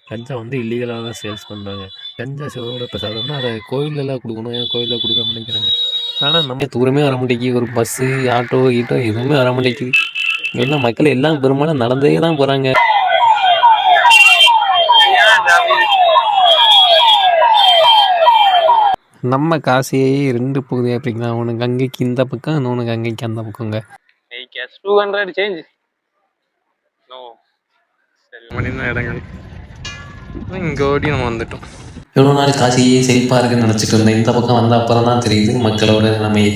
கஞ்சா வந்து இல்லீகலாக தான் சேல்ஸ் பண்ணுறாங்க. கஞ்சா சிவனோட பிரசாதம்னா அதை கோயிலெல்லாம் கொடுக்கணும், ஏன் கோயிலில் கொடுக்காம நினைக்கிறாங்க. ஆனால் நம்ம தூரமே வர மாட்டேங்குது, ஒரு பஸ்ஸு ஆட்டோ கீட்டோ எதுவுமே வர மாட்டேங்குது. எல்லாம் மக்கள் எல்லாம் பெரும்பாலும் நடந்தே தான் போகிறாங்க. நம்ம காசியை 2 பகுதியாக பிரிக்கலாம். ஒன்று கங்கைக்கு இந்த பக்கம், இன்னொன்று கங்கைக்கு அந்த பக்கங்க. கேஸ் 200 சேஞ்ச் நோ சரி மணிதான் இடங்கள் இங்கே ஓடி நம்ம வந்துட்டோம். எவ்வளோ நாள் காசியே செழிப்பாக இருக்குன்னு நினச்சிட்டு இருந்தேன். இந்த பக்கம் வந்த அப்புறம் தான் தெரியுது மக்களோட நிலைமையை.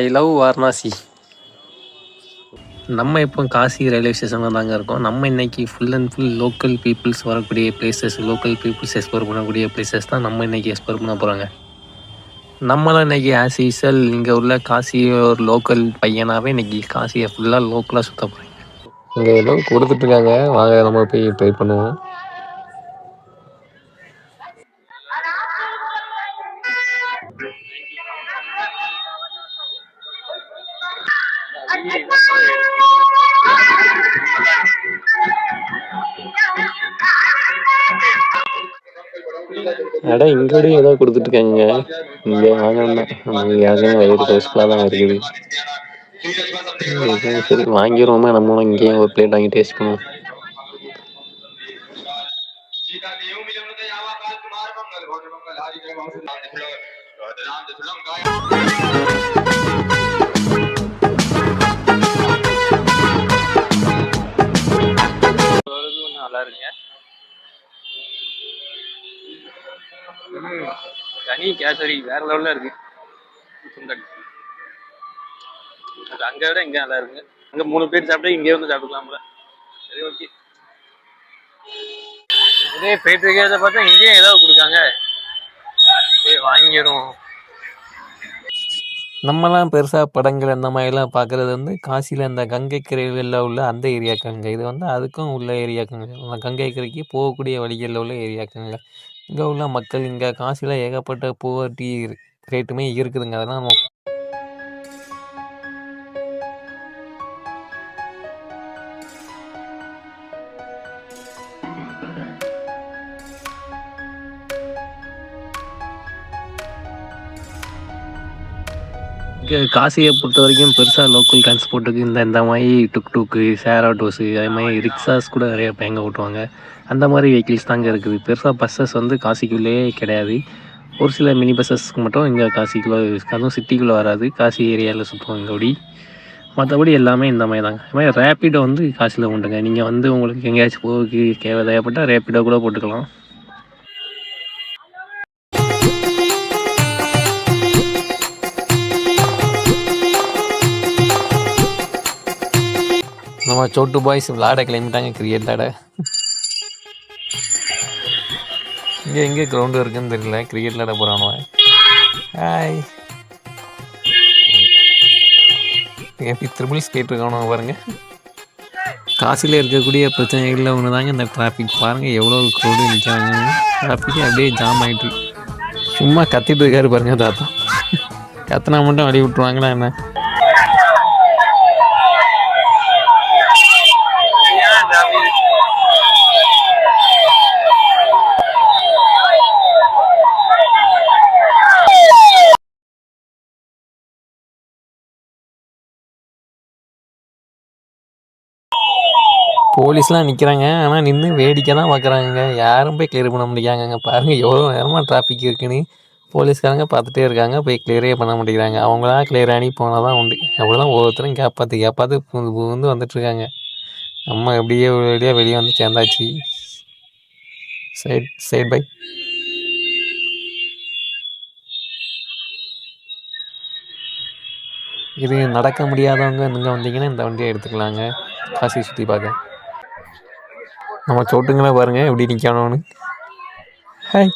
I love Varanasi. நம்ம இப்போ காசி ரயில்வே ஸ்டேஷனில் தாங்க இருக்கோம். நம்ம இன்னைக்கு full and full local peoples வரக்கூடிய பிளேசஸ், லோக்கல் பீப்புள்ஸ் எக்ஸ்ப்ளோர் பண்ணக்கூடிய பிளேசஸ் தான் நம்ம இன்னைக்கு எக்ஸ்ப்ளோர் பண்ண போகிறாங்க. நம்மளாம் இன்னைக்கு ஆஸ் யூஸ்வல் இங்கே உள்ள காசி ஒரு லோக்கல் பையனாகவே இன்னைக்கு காசியை ஃபுல்லாக லோக்கலாக சுற்ற போகிறேன். இங்கே ஏதோ கொடுத்துட்ருக்காங்க, வாங்க நம்ம போய் ட்ரை பண்ணுவோம். அட இங்கோட ஏதோ கொடுத்துட்ருக்காங்க. இங்கே வாங்கணும்னா நமக்கு யாருமே வயிறு ஹவுஸ்ஃபுல்லாக தான் இருக்குது. சரி வாங்கிடுவோமா, நம்மளும் இங்கேயும் ஒரு பிளேட் வாங்கி டேஸ்ட் பண்ணுவோம். நல்லா இருக்குங்க. தனி கேசரி வேற லெவல்ல இருக்கு. அது அங்கே விட இங்கே நல்லா இருக்குங்க. அங்கே 3 பேர் சாப்பிட்டு இங்கே வந்து சாப்பிட்டுக்கலாம்ல. சரி ஓகே. இதே போயிட்டு இருக்கிறத பார்த்தா இங்கேயும் ஏதாவது கொடுக்காங்க, போய் வாங்கிடும். நம்மலாம் பெருசாக படங்கள் அந்த மாதிரிலாம் பார்க்குறது வந்து காசியில் அந்த கங்கை கரைகளில் உள்ள அந்த ஏரியாக்கங்க. இது வந்து அதுக்கும் உள்ள ஏரியாக்குங்க. கங்கை கரைக்கு போகக்கூடிய வழிகளில் உள்ள ஏரியாக்குங்க. இங்கே உள்ள மக்கள் இங்கே காசியில் ஏகப்பட்ட போவர்ட்டி ரேட்டுமே இருக்குதுங்க. அதெல்லாம் நம்ம காசியை பொறுத்த வரைக்கும் பெருசாக லோக்கல் டிரான்ஸ்போர்ட்டுக்கு இந்த மாதிரி டுக்கு ஷேர் ஆட்டோஸு, அதே மாதிரி ரிக்ஷாஸ் கூட நிறைய பேங்க ஓட்டுவாங்க. அந்த மாதிரி வெஹிக்கிள்ஸ் தாங்க இருக்குது. பெருசாக பஸ்ஸஸ் வந்து காசிக்குள்ளேயே கிடையாது. ஒரு சில மினி பஸ்ஸஸ்க்கு மட்டும் இங்கே காசிக்குள்ளே, அதுவும் சிட்டிக்குள்ளே வராது, காசி ஏரியாவில் சுற்றுவாங்க. அப்படி மற்றபடி எல்லாமே இந்த மாதிரி தாங்க. அது மாதிரி ரேப்பிடோ வந்து காசியில் உண்டுங்க. நீங்கள் வந்து உங்களுக்கு எங்கேயாச்சும் போகிறதுக்கு தேவைப்பட்டால் ரேப்பிடோ கூட போட்டுக்கலாம். நம்ம சோட்டு பாய்ஸ் விளாட கிளம்பிட்டாங்க, கிரிக்கெட் விளாட. இங்கே எங்கே கிரவுண்டு இருக்குன்னு தெரியல, கிரிக்கெட் விளாட போகிறானோ. ஹாய், எப்படி ட்ரிபிள்ஸ் கேட்டுருக்கானோ பாருங்க. காசியில் இருக்கக்கூடிய பிரச்சனைகளில் ஒன்று தாங்க இந்த டிராஃபிக். பாருங்கள் எவ்வளோ க்ரௌடு நிற்கிறாங்க. டிராஃபிக்கு அப்படியே ஜாம் ஆகிட்டு சும்மா கத்திட்டு இருக்காரு பாருங்க தாத்தா. கத்தினா மட்டும் வழி விட்டுருவாங்களா என்ன? போலீஸ்லாம் நிற்கிறாங்க, ஆனால் நின்று வேடிக்கை தான் பார்க்குறாங்க. யாரும் போய் கிளியர் பண்ண முடியாங்க. பாருங்கள் எவ்வளோ நேரமாக டிராஃபிக் இருக்குன்னு போலீஸ்காரங்க பார்த்துட்டே இருக்காங்க, போய் கிளியரே பண்ண மாட்டேங்கிறாங்க. அவங்களாம் கிளியர் ஆகி போனால் தான் உண்டு. அவ்வளோதான், ஒவ்வொருத்தரும் கேப்பாத்து வந்து வந்துட்டுருக்காங்க. நம்ம எப்படியே வெளியே வந்து சேர்ந்தாச்சு. Side by. இது நடக்க முடியாதவங்க நீங்கள் வந்தீங்கன்னா இந்த வண்டியை எடுத்துக்கலாங்க, காசி சுற்றி பார்க்க. நம்ம சோட்டுங்களே பாருங்கள் எப்படி நிற்கணும்னு. ஹாய்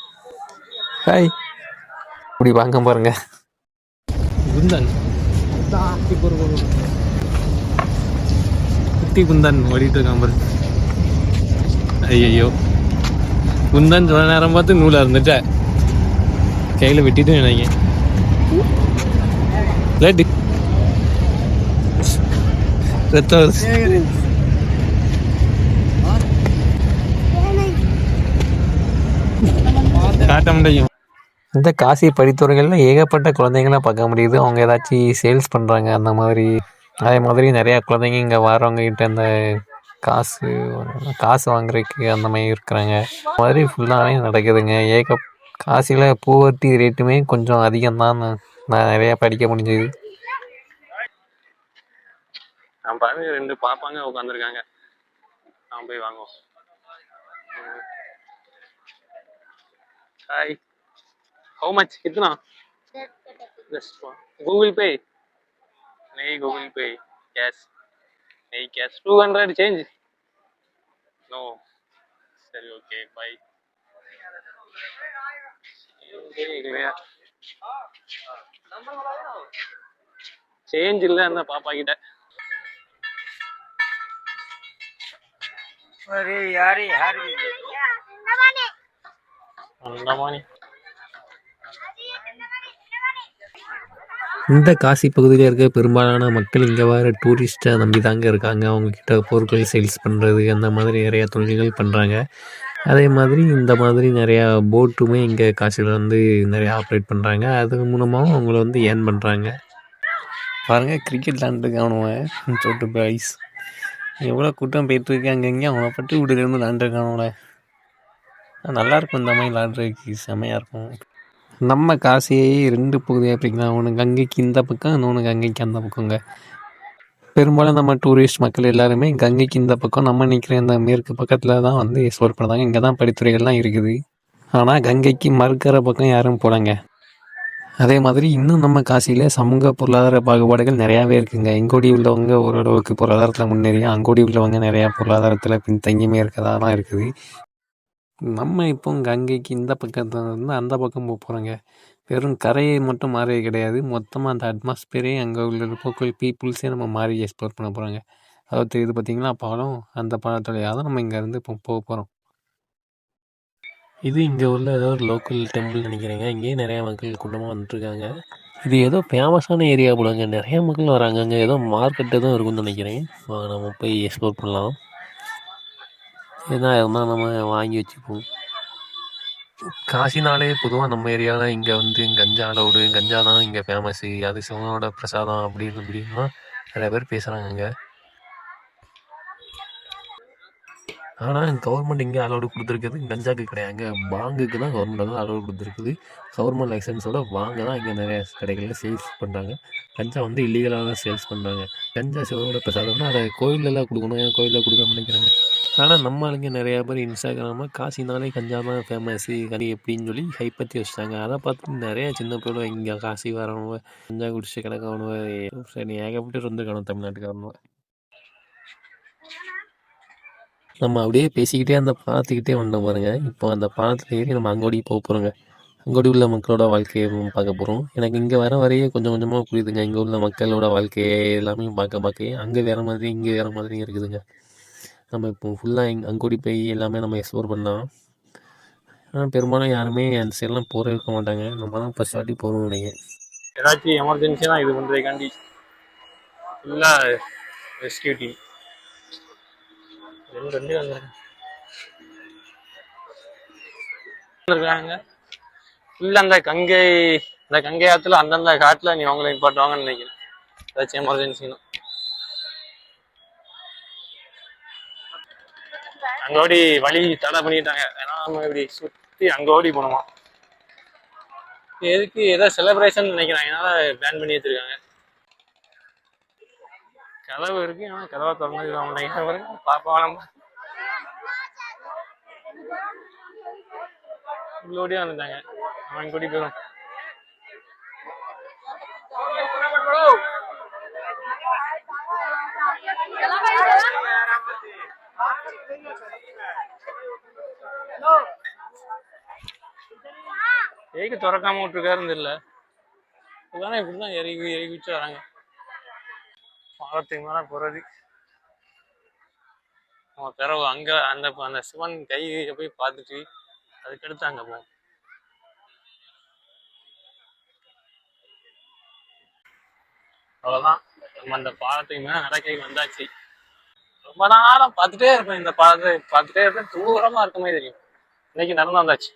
ஹாய், இப்படி வாங்க பாருங்க. குந்தன் குட்டி குந்தன் ஓடிட்டு இருக்கான் பாரு. ஐயோ, குந்தன் சொன்ன நேரம் பார்த்து நூலாக இருந்துட்ட கையில் வெட்டிட்டு நினைங்க. ரத்தம் காட்ட முடியும். இந்த காசி படித்துறைகளில் ஏகப்பட்ட குழந்தைங்களாம் பார்க்க முடியுது. அவங்க ஏதாச்சும் சேல்ஸ் பண்ணுறாங்க அந்த மாதிரி. அதே மாதிரி நிறையா குழந்தைங்க இங்கே வரவங்ககிட்ட இந்த காசு காசு வாங்குறதுக்கு அந்த மாதிரி இருக்கிறாங்க. அந்த மாதிரி ஃபுல்லாகவே நடக்குதுங்க. காசியில் பூவர்த்தி ரேட்டுமே கொஞ்சம் அதிகம்தான் நான் நிறையா படிக்க முடிஞ்சுது. நான் பாருங்க 2 பாப்பாங்க உட்காந்துருக்காங்க. நான் போய் வாங்குவோம். हाय हाउ मच कितना गूगल पे नहीं गूगल पे कैश नहीं कैश 200 चेंज नो சரி ஓகே பை சேஞ்ச் இல்ல அந்த பாப்பா கிட்ட अरे यार यार இந்த காசி பகுதியில் இருக்க பெரும்பாலான மக்கள் இங்கே வர டூரிஸ்ட்டை நம்பி தாங்க இருக்காங்க. அவங்கக்கிட்ட பொருட்கள் சேல்ஸ் பண்ணுறது அந்த மாதிரி நிறையா தொழில்கள் பண்ணுறாங்க. அதே மாதிரி இந்த மாதிரி நிறையா போட்டுமே இங்கே காசியில் வந்து நிறையா ஆப்ரேட் பண்ணுறாங்க. அது மூலமாகவும் அவங்கள வந்து ஏர்ன் பண்ணுறாங்க. பாருங்கள் கிரிக்கெட் விளாண்டுருக்கானுவன் சொட்டு பாய்ஸ் எவ்வளோ கூட்டம் போயிட்டுருக்கு. அங்கங்கே அவனை பட்டு விட்டுலேருந்து விளாண்டுருக்கானுவல. நல்லாயிருக்கும் இந்த மாதிரி விளாட்றதுக்கு செம்மையாக இருக்கும். நம்ம காசியை 2 பகுதியாக பிரிக்கலாம். ஒன்று கங்கைக்கு இந்த பக்கம், இன்னொன்று கங்கைக்கு அந்த பக்கங்க. பெரும்பாலும் நம்ம டூரிஸ்ட் மக்கள் எல்லாருமே கங்கைக்கு இந்த பக்கம் நம்ம நிற்கிற இந்த மேற்கு பக்கத்தில் தான் வந்து எக்ஸ்ப்ளோர் பண்ணுறாங்க. இங்கே தான் படித்துறைகள்லாம் இருக்குது. ஆனால் கங்கைக்கு மறுக்கிற பக்கம் யாரும் போகலங்க. அதே மாதிரி இன்னும் நம்ம காசியில் சமூக பொருளாதார பாகுபாடுகள் நிறையாவே இருக்குங்க. இங்கோடி உள்ளவங்க ஓரளவுக்கு பொருளாதாரத்தில் முன்னேறியும் அங்கோடி உள்ளவங்க நிறையா பொருளாதாரத்தில் பின்தங்கியுமே இருக்கிறதாலாம் இருக்குது. நம்ம இப்போ கங்கைக்கு இந்த பக்கத்தில் இருந்து அந்த பக்கம் போகிறோங்க. வெறும் கரையை மட்டும் மாறவே கிடையாது, மொத்தமாக அந்த அட்மாஸ்பியரே அங்கே உள்ள லோக்கல் பீப்புள்ஸே நம்ம மாறி எக்ஸ்ப்ளோர் பண்ண போகிறாங்க. அதாவது தெரியுது பார்த்தீங்களா பாலம், அந்த பாலத்தோடையாக தான் நம்ம இங்கேருந்து இப்போ போக போகிறோம். இது இங்கே உள்ள ஏதோ ஒரு லோக்கல் டெம்பிள் நினைக்கிறேங்க. இங்கேயே நிறையா மக்கள் கூட்டமாக வந்துட்டுருக்காங்க. இது ஏதோ ஃபேமஸான ஏரியா போலங்க, நிறையா மக்கள் வராங்க. அங்கே ஏதோ மார்க்கெட் எதுவும் இருக்குன்னு நினைக்கிறேன். நம்ம போய் எக்ஸ்ப்ளோர் பண்ணலாம். ஏன்னா இருந்தால் நம்ம வாங்கி வச்சுப்போம். காசினாலே பொதுவாக நம்ம ஏரியாவில் இங்கே வந்து கஞ்சா அலவுடு, கஞ்சா தான் இங்கே ஃபேமஸ்ஸு, அது சிவனோட பிரசாதம் அப்படின்னு இப்படின்லாம் நிறைய பேர் பேசுகிறாங்க இங்கே. ஆனால் கவர்மெண்ட் இங்கே அலவுடு கொடுத்துருக்குது கஞ்சாக்கு கிடையாதுங்க, பாங்குக்கு தான் கவர்மெண்ட் வந்து அலவுடு கொடுத்துருக்குது. கவர்மெண்ட் லைசன்ஸோட வாங்க தான் இங்கே நிறைய கடைகளில் சேல்ஸ் பண்ணுறாங்க. கஞ்சா வந்து இல்லீகலாக தான் சேல்ஸ் பண்ணுறாங்க. கஞ்சா சிவனோட பிரசாதம்னா அதை கோயிலெல்லாம் கொடுக்கணும், ஏன் கோயிலில் கொடுக்க நினைக்கிறாங்க. ஆனால் நம்ம ஆளுங்க நிறையா பேர் இன்ஸ்டாகிராமில் காசினாலே கஞ்சா தான் ஃபேமஸ்ஸு கறி எப்படின்னு சொல்லி கைப்பற்றி வச்சுட்டாங்க. அதை பார்த்து நிறையா சின்ன பிள்ளை இங்கே காசி வரவனுவ கஞ்சா குடிச்சு கிடக்கவனுவ சரி ஏகப்பட்டு இருந்துக்கணும் தமிழ்நாட்டுக்காரனுவ. நம்ம அப்படியே பேசிக்கிட்டே அந்த பாலத்துக்கிட்டே வந்தோம் பாருங்க. இப்போ அந்த பாலத்தில் ஏறி நம்ம அங்கோடி போக போகிறோங்க. அங்கோடி உள்ள மக்களோட வாழ்க்கையை பார்க்க போகிறோம். எனக்கு இங்கே வர வரையே கொஞ்சம் கொஞ்சமாக புரியுதுங்க. இங்கே உள்ள மக்களோட வாழ்க்கையை எல்லாமே பார்க்க அங்கே வேறு மாதிரி இங்கே வேறு மாதிரி இருக்குதுங்க. நம்ம இப்போ ஃபுல்லாக அங்கோடி போய் எல்லாமே நம்ம எக்ஸ்ப்ளோர் பண்ணலாம். ஆனால் பெரும்பாலும் யாருமே அந்த சைட்லாம் போகிற இருக்க மாட்டாங்க. நம்ம தான் ஃபர்ஸ்ட் வாட்டி போகிறோம் நினைக்கிறேன். ஏதாச்சும் எமர்ஜென்சி தான் இது பண்ணுறதுக்காண்டி ஃபுல்லாக ரெஸ்கியூ டீம் இருக்காங்க. ஃபுல்லாக அந்த கங்கை ஆற்றுல அந்தந்த காட்டில் நீ அவங்கள நிப்பாட்டுவாங்கன்னு நினைக்கிறேன். ஏதாச்சும் எமர்ஜென்சினா அங்கோடி வழி தடை பண்ணிட்டாங்க. ஏன்னா நம்ம இப்படி சுற்றி அங்கோடி போனோமா, எதுக்கு ஏதோ செலிப்ரேஷன் நினைக்கிறாங்க, அதனால பேன் பண்ணி வச்சிருக்காங்க. கதவு இருக்கு, ஆனால் கதவை திறந்து பாப்பாவளம் இவ்வளோடியா வந்துட்டாங்க. அவன் கூட்டி போயிடும். ஏக்கு திறக்காம விட்டுருக்காருன்னு தெரியல. இதுதானே இப்படிதான் இறங்கி வச்சு வராங்க. பாலத்துக்கு மேல போறது நம்ம பிறகு அங்க அந்த சிவன் கையை போய் பார்த்துட்டு அதுக்கடுத்து அங்க போவோம். அவ்வளவுதான். நம்ம அந்த பாலத்துக்கு மேல நடக்க வந்தாச்சு. ரொம்ப நேரம் பார்த்துட்டே இருப்பேன், இந்த பாலத்தை பார்த்துட்டே இருப்பேன், தூரமா இருக்க மாதிரி தெரியும். இன்னைக்கு நடந்து வந்தாச்சு.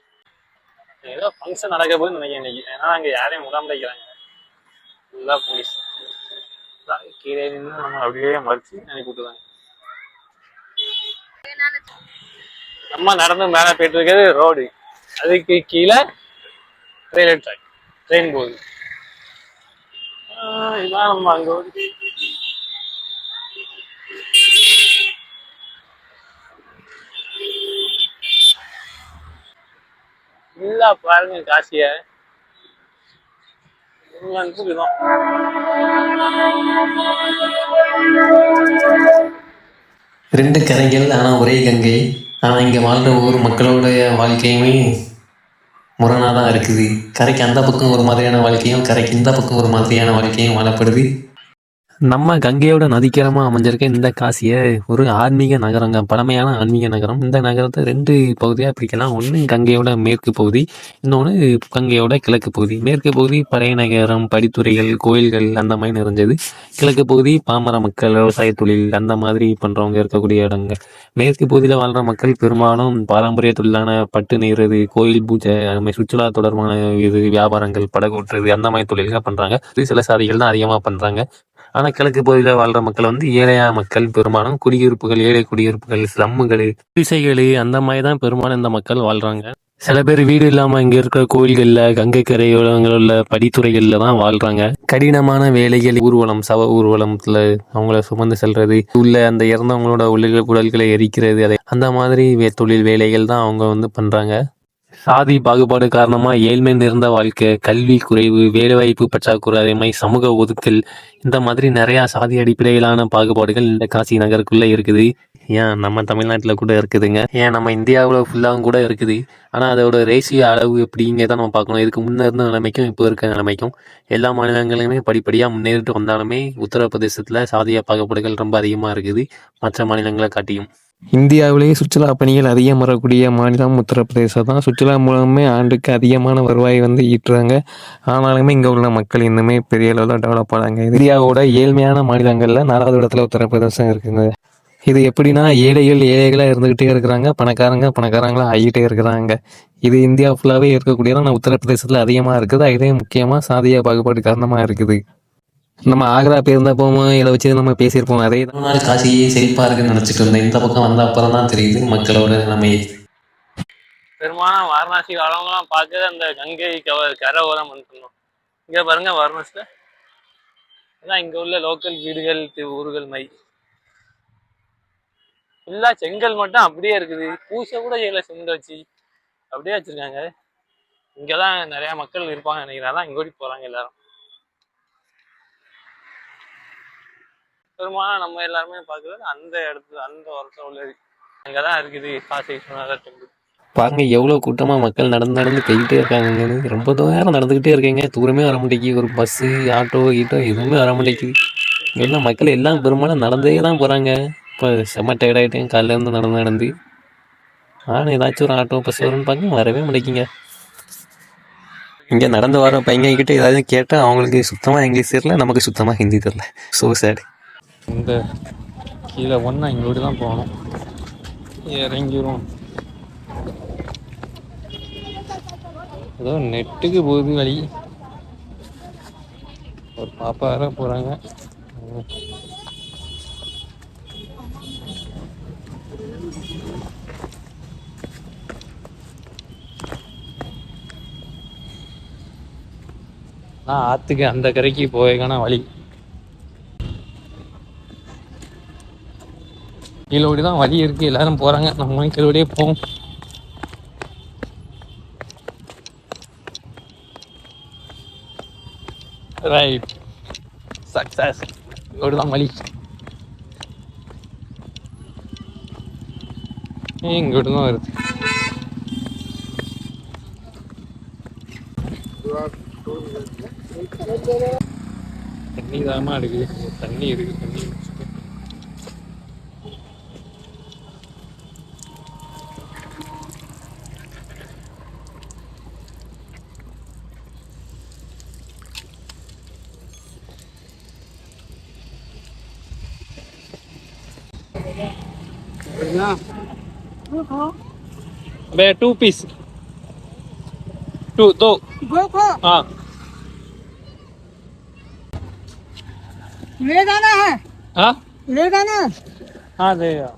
ஏதோ ஃபங்க்ஷன் நடக்க போகுதுன்னு நினைக்கிறேன் இன்னைக்கு. ஏன்னா அங்க யாரையும் முகாமிக்கிறாங்க, ஃபுல்லா போலீஸ். கீழே நின்று நம்ம அப்படியே மறைச்சு அனுப்பி விட்டுருவாங்க. நம்ம நடந்து மேல போயிட்டு இருக்கிறது ரோடு, அதுக்கு கீழே ரயில்வே ட்ராக், ட்ரெயின் போகுது. இதான் நம்ம அங்க இல்ல பாருங்க காசிய ரெண்டு கரைகள் ஆனால் ஒரே கங்கை. ஆனால் இங்கே வாழ்கிற ஒவ்வொரு மக்களோடைய வாழ்க்கையுமே முரணாக தான் இருக்குது. கரைக்கு அந்த பக்கம் ஒரு மாதிரியான வாழ்க்கையும், கரைக்கு இந்த பக்கம் ஒரு மாதிரியான வாழ்க்கையும் வாழப்படுது. நம்ம கங்கையோட நதிக்கரமாக அமைஞ்சிருக்க இந்த காசியை ஒரு ஆன்மீக நகரங்க, பழமையான ஆன்மீக நகரம். இந்த நகரத்தை ரெண்டு பகுதியாக பிரிக்கலாம். ஒன்று கங்கையோட மேற்கு பகுதி, இன்னொன்று கங்கையோட கிழக்கு பகுதி. மேற்கு பகுதி பழைய நகரம், படித்துறைகள், கோயில்கள் அந்த மாதிரி நிறைஞ்சது. கிழக்கு பகுதி பாமர மக்கள், விவசாய தொழில் அந்த மாதிரி பண்ணுறவங்க இருக்கக்கூடிய இடங்கள். மேற்கு பகுதியில் வாழ்கிற மக்கள் பெரும்பாலும் பாரம்பரிய தொழிலான பட்டு நெய்கிறது, கோயில் பூஜை, அது மாதிரி சுற்றுலா தொடர்பான இது வியாபாரங்கள், படகு ஓட்டுறது அந்த மாதிரி தொழில்கள் பண்ணுறாங்க. சில சாதிகள் தான் அதிகமாக பண்ணுறாங்க. ஆனால் கிழக்கு பகுதியில் வாழ்கிற மக்கள் ஏழையான மக்கள், பெரும்பாலும் குடியிருப்புகள், ஏழை குடியிருப்புகள், ஸ்லம்முகள், குடிசைகள் அந்த மாதிரி தான் பெரும்பாலும் இந்த மக்கள் வாழ்கிறாங்க. சில பேர் வீடு இல்லாமல் இங்கே இருக்கிற கோயில்களில், கங்கை கரையோரங்களில் உள்ள படித்துறைகளில் தான் வாழ்கிறாங்க. கடினமான வேலைகள், ஊர்வலம், சவ ஊர்வலத்தில் அவங்கள சுமந்து செல்றது, உள்ள அந்த இறந்தவங்களோட உடல்களை எரிக்கிறது, அந்த மாதிரி தொழில் வேலைகள் தான் அவங்க பண்ணுறாங்க. சாதி பாகுபாடு காரணமா ஏழ்மை நிறைந்த வாழ்க்கை, கல்வி குறைவு, வேலைவாய்ப்பு பற்றாக்குறை, அதே மாதிரி சமூக ஒதுக்கல், இந்த மாதிரி நிறையா சாதி அடிப்படையிலான பாகுபாடுகள் இந்த காசி நகருக்குள்ளே இருக்குது. ஏன் நம்ம தமிழ்நாட்டில் கூட இருக்குதுங்க, ஏன் நம்ம இந்தியாவில் ஃபுல்லாகவும் கூட இருக்குது. ஆனால் அதோட ரேசியோ அளவு எப்படிங்கிறத நம்ம பார்க்கணும். இதுக்கு முன்னே இருந்த நிலைமைக்கும் இப்போ இருக்க நிலைமைக்கும் எல்லா மாநிலங்களுமே படிப்படியாக முன்னேறிட்டு வந்தாலுமே உத்தரப்பிரதேசத்தில் சாதிய பாகுபாடுகள் ரொம்ப அதிகமாக இருக்குது, மற்ற மாநிலங்களை காட்டியும். இந்தியாவிலேயே சுற்றுலா பயணிகள் அதிகம் வரக்கூடிய மாநிலம் உத்தரப்பிரதேசம் தான். சுற்றுலா மூலமே ஆண்டுக்கு அதிகமான வருவாய் ஈட்டுறாங்க. ஆனாலுமே இங்கே உள்ள மக்கள் இன்னுமே பெரிய அளவில் டெவலப் ஆனாங்க. இந்தியாவோட ஏழ்மையான மாநிலங்களில் 4வது இடத்துல உத்தரப்பிரதேசம் இருக்குங்க. இது எப்படின்னா, ஏழைகள் ஏழைகளாக இருந்துக்கிட்டே இருக்கிறாங்க, பணக்காரங்களாக ஆகிட்டே இருக்கிறாங்க. இது இந்தியா ஃபுல்லாகவே இருக்கக்கூடியதான். ஆனால் உத்தரப்பிரதேசத்தில் அதிகமாக இருக்குது. இதே முக்கியமாக சாதிய பாகுபாடு காரணமாக இருக்குது. நம்ம ஆக்ரா போயிருந்தப்போ இதை வச்சு நம்ம பேசியிருப்போம். அதே நாள் காசியே செழிப்பாக இருக்குன்னு நினச்சிட்டு இருந்தேன். இந்த பக்கம் வந்த அப்புறம் தான் தெரியுது மக்களோட நிலைமை. பெரும்பாலும் வாரணாசி வரவங்களாம் பார்க்க அந்த கங்கை கரை ஓரம் பண்ணணும். இங்கே பாருங்க வாரணாசியில் அதான் இங்கே உள்ள லோக்கல் வீடுகள், ஊர்கள் மை ஃபுல்லாக செங்கல் மட்டும் அப்படியே இருக்குது. பூசை கூட செய்யல, செங்கல் வச்சு அப்படியே வச்சுருக்காங்க. இங்கே தான் நிறையா மக்கள் இருப்பாங்க நினைக்கிறேன். அதான் இங்கே ஓடி போகிறாங்க எல்லாரும். பெரும்பாலும் நம்ம எல்லாருமே பார்க்குறது அந்த இடத்துல, அந்த ஒர்க்கில் உள்ளது அங்கே தான் இருக்குது காசி விஸ்வநாதர் டெம்பிள். பாருங்க எவ்வளோ கூட்டமாக மக்கள் நடந்து போய்கிட்டே இருக்காங்க. ரொம்ப நேரம் நடந்துக்கிட்டே இருக்கீங்க, தூரமே வர மாட்டேங்குது. ஒரு பஸ்ஸு, ஆட்டோ எதுவுமே வர மாட்டேங்குது. எல்லாம் மக்கள் எல்லாம் பெரும்பாலும் நடந்தே தான் போகிறாங்க. இப்போ செம்ம டயர்டாயிட்டேன் காலையிலேருந்து நடந்து. ஆனால் ஏதாச்சும் ஒரு ஆட்டோ, பஸ் வரும்னு பார்க்க வரவே மாட்டேங்கிங்க. இங்கே நடந்து வர பையன்கிட்ட ஏதாவது கேட்டால் அவங்களுக்கு சுத்தமாக இங்கிலீஷ் தெரியல, நமக்கு சுத்தமாக ஹிந்தி தெரியல. So sad. இந்த கீழே ஒன்றா இங்கோடு தான் போகணும். இறங்கிடும். ஏதோ நெட்டுக்கு போகுது வழி. ஒரு பாப்பா வேற போகிறாங்க. ஆற்றுக்கு அந்த கரைக்கு போய்க்கான வழி கீழோடி தான் வழி இருக்குது. எல்லாரும் போகிறாங்க, நம்ம கீழோடியே போவோம். Right, success. இதோடு தான் வழி. இங்கோட்டு தான் வருது. தண்ணி தாமா இருக்குது, தண்ணி இருக்குது, தண்ணி बे 2 पीस 2 दो हाँ ले जाना है, हाँ ले जाना है। हाँ देगा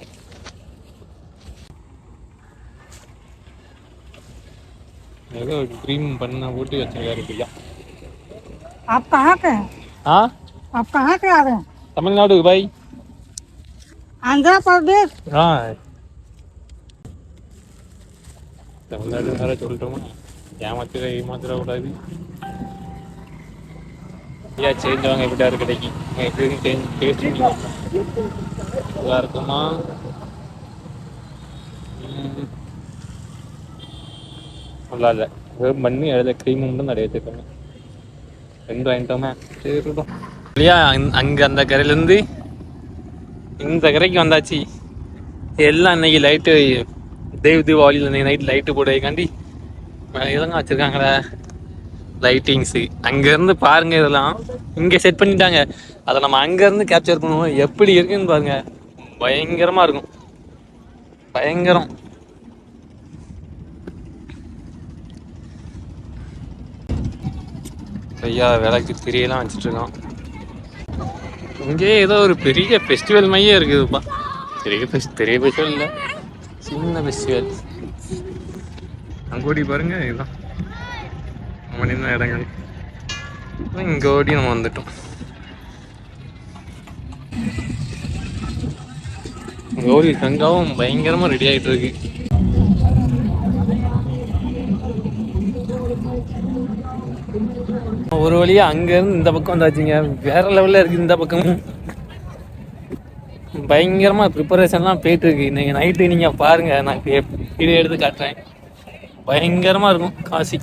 ஏதோ க்ரீம் பண்ண ஊட்டி வச்சிருக்காரு பையா आप कहाँ के हैं? हाँ आप कहाँ से आ रहे हैं? तमिलनाडु भाई आंध्र प्रदेश। हाँ तमिलनाडु வேற சொல்லிட்டோமா ஏமாத்திர கூடாது ஐயா சேஞ்ச் வாங்க எப்படியாரு கிடைக்கும் எப்படி சேஞ்ச் டேஸ்ட் நல்லா இருக்குமா நல்லா இல்லை வெறும் பண்ணி அதில் க்ரீம் மட்டும் நிறைய சேர்க்கணும் 2 வாங்கிட்டோமே சரிட்டோம் இல்லையா அங்கே அந்த கரையிலேருந்து இந்த கரைக்கு வந்தாச்சு எல்லாம் இன்னைக்கு லைட்டு தீபாவளியில் இன்னைக்கு நைட் லைட்டு போடுறதுக்காண்டி இதெல்லாம் வச்சுருக்காங்களே லைட்டிங்ஸு அங்கேருந்து பாருங்க இதெல்லாம் இங்கே செட் பண்ணிட்டாங்க அதை நம்ம அங்கேருந்து கேப்சர் பண்ணுவோம் எப்படி இருக்குன்னு பாருங்க பயங்கரமாக இருக்கும் பயங்கரம் ஐயா விளக்கு திரியெல்லாம் வச்சுட்ருக்கோம் இங்கே ஏதோ ஒரு பெரிய ஃபெஸ்டிவல் மையே இருக்குதுப்பா பெரிய ஃபெஸ்டிவல் இல்லை சின்ன ஃபெஸ்டிவல் அங்கே ஓடி பாருங்க இதுதான் நம்ம நின்ன இடங்கள் இங்கே ஓடி நம்ம வந்துட்டோம் கௌரி கங்காவும் பயங்கரமாக ரெடி ஆகிட்டு இருக்கு ஒரு வழியா அங்கேருந்து இந்த பக்கம் வந்தாச்சுங்க வேற லெவலில் இருக்குது இந்த பக்கமும் பயங்கரமாக ப்ரிப்பரேஷன்லாம் போயிட்டு இருக்கு இன்னைக்கு நைட்டு நீங்கள் பாருங்கள் நான் வீடியோ எடுத்து காட்டுறேன் பயங்கரமாக இருக்கும் காசி